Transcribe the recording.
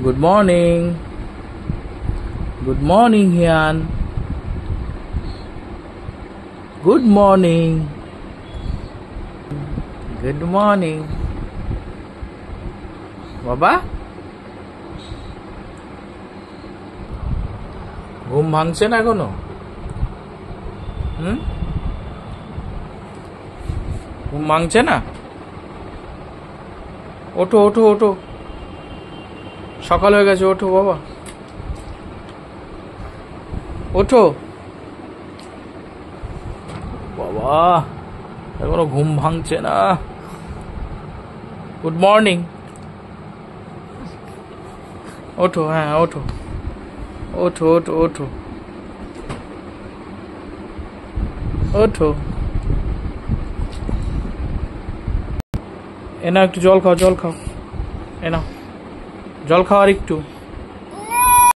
Good morning. Good morning, Hian. Good morning. Good morning. বাবা ঘুম ভাঙছে না এখনো? ঘুম ভাঙছে না? ওঠো ওঠো ওঠো, সকাল হয়ে গেছে, ওঠো বাবা, ওঠো বাবা, এখনো ঘুম ভাঙছে না। গুড মর্নিং, ওঠো, হ্যাঁ ওঠো ওঠো ওঠো ওঠো ওঠো, এ নাও একটু জল খাও, জল খাও, এ নাও জল খাও আর একটু।